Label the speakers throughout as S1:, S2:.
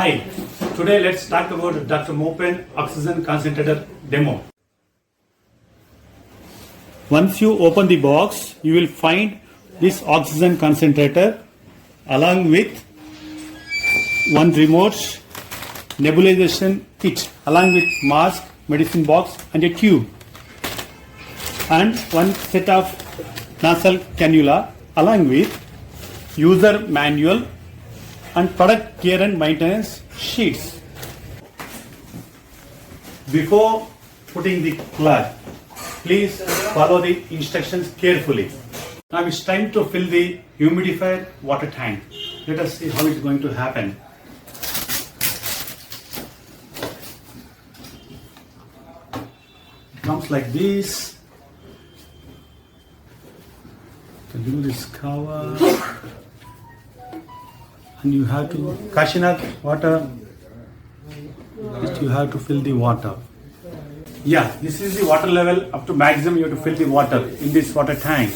S1: Hi, today let's talk about Dr. Mopen oxygen concentrator demo. Once you open the box, you will find this oxygen concentrator along with one remote, nebulization kit along with mask, medicine box and a tube, and one set of nasal cannula along with user manual and product care and maintenance sheets. Before putting the plug, please follow the instructions carefully. Now it's time to fill the humidifier water tank. Let us see how it's going to happen. It comes like this. Remove this cover. And you have to Kashinath water. You have to fill the water. Yeah, this is the water level up to maximum. You have to fill the water in this water tank,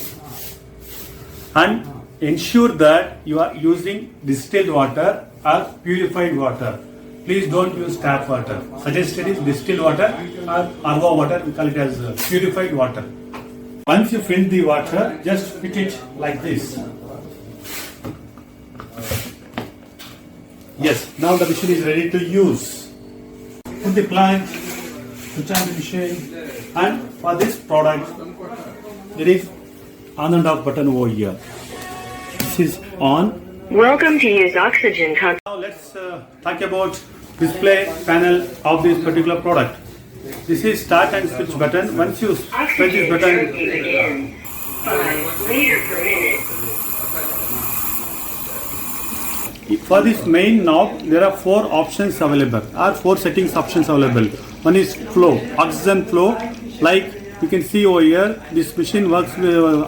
S1: and ensure that you are using distilled water or purified water. Please don't use tap water. Suggested is distilled water or RO water. We call it as purified water. Once you fill the water, just fit it like this. Yes, now the machine is ready to use. Put the plug, switch on the machine, and for this product, there is on and off button over here. This is on.
S2: Welcome to use oxygen.
S1: Now let's talk about display panel of this particular product. This is start and switch button. Once you press this button,
S2: Begin. 5 liters per minute.
S1: for this main knob, there are 4 options available, or 4 settings options available. One is flow, oxygen flow. Like you can see over here, this machine works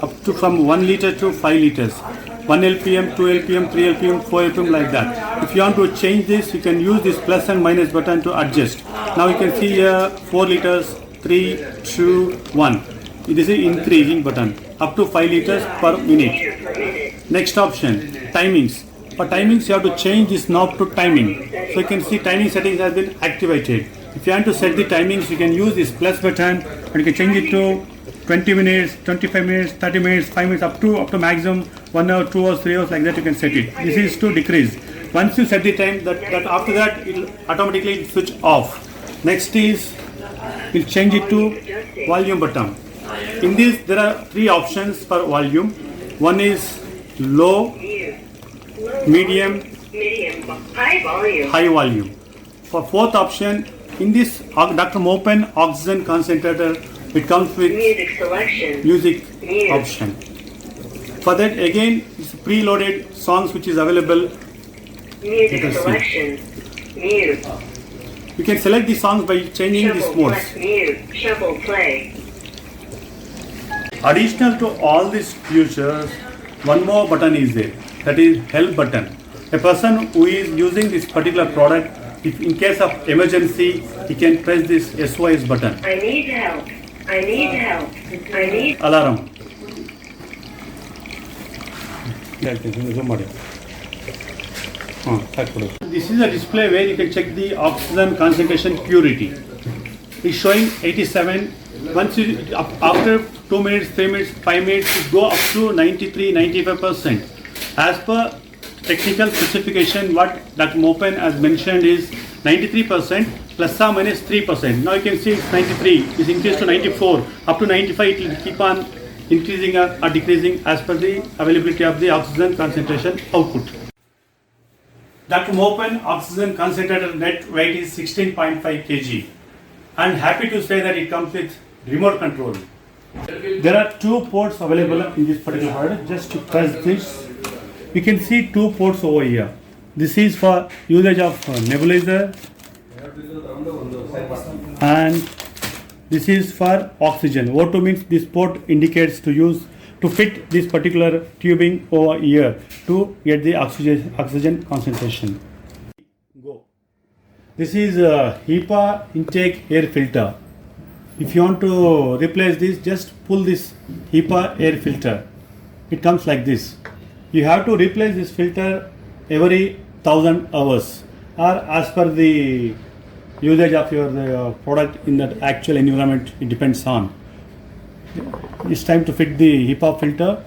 S1: up to from 1 liter to 5 liters. 1 LPM, 2 LPM, 3 LPM, 4 LPM like that. If you want to change this, you can use this plus and minus button to adjust. Now you can see here 4 liters, 3, 2, 1. This is increasing button up to 5 liters per minute. Next option, timings. For timings, you have to change this knob to timing. So you can see timing settings has been activated. If you want to set the timings, you can use this plus button and you can change it to 20 minutes, 25 minutes, 30 minutes, 5 minutes, up to maximum 1 hour, 2 hours, 3 hours, like that you can set it. This is to decrease. Once you set the time, that after that it will automatically switch off. Next is, we'll change it to volume button. In this, there are 3 options for volume. One is low, medium, high volume. For 4th option, in this Dr. Mopen oxygen concentrator, it comes with
S2: Music selection.
S1: music
S2: Mute.
S1: option. For that again, it's preloaded songs which is available.
S2: Music
S1: Let us see.
S2: selection. Mute.
S1: You can select the songs by changing this
S2: Shuffle
S1: modes.
S2: plus mute. Shuffle play.
S1: Additional to all these features, one more button is there. That is help button. A person who is using this particular product, if in case of emergency, he can press this SOS button.
S2: I need help. I need help. I need.
S1: Alarm. This is a display where you can check the oxygen concentration purity. It's showing 87. Once you after 2 minutes, 3 minutes, 5 minutes, it go up to 93, 95%. As per technical specification, what Dr. Mopen has mentioned is 93% plus or minus 3%. Now you can see it's 93. It's increased to 94. Up to 95, it will keep on increasing or decreasing as per the availability of the oxygen concentration output. Dr. Mopen oxygen concentrator net weight is 16.5 kg. I'm happy to say that it comes with remote control. There are 2 ports available in this particular product. Just to press this, you can see 2 ports over here. This is for usage of nebulizer, and this is for oxygen. O2 means this port indicates to fit this particular tubing over here to get the oxygen concentration. Go. This is a HEPA intake air filter. If you want to replace this, just pull this HEPA air filter. It comes like this. You have to replace this filter every 1000 hours. or as per the usage of your product in that actual environment it depends on. It's time to fit the HEPA filter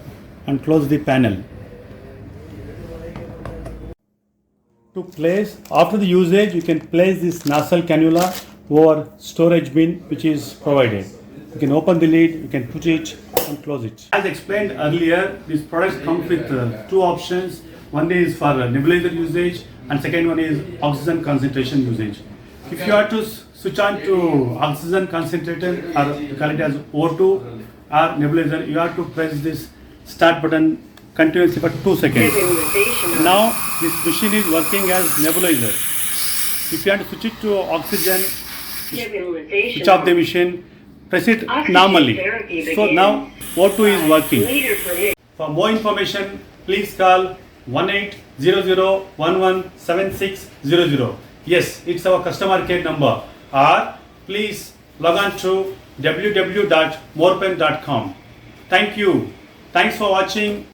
S1: and close the panel. To place, after the usage, you can place this nasal cannula over storage bin which is provided. You can open the lid, you can put it and close it. As explained earlier, this product comes with two options. One is for nebulizer usage and second one is oxygen concentration usage. If you are to switch on to oxygen concentrator, or you call it as O2 or nebulizer, you have to press this start button continuously for 2 seconds.
S2: Stabilization.
S1: Now this machine is working as nebulizer. If you want to switch it to oxygen,
S2: Stabilization.
S1: switch off the machine, press it
S2: Oxygen
S1: normally.
S2: therapy
S1: So
S2: begins.
S1: now O2 is working.
S2: Later permit.
S1: For more information, please call 1800117600. Yes, it's our customer care number. Or please log on to www.morepen.com. Thank you. Thanks for watching.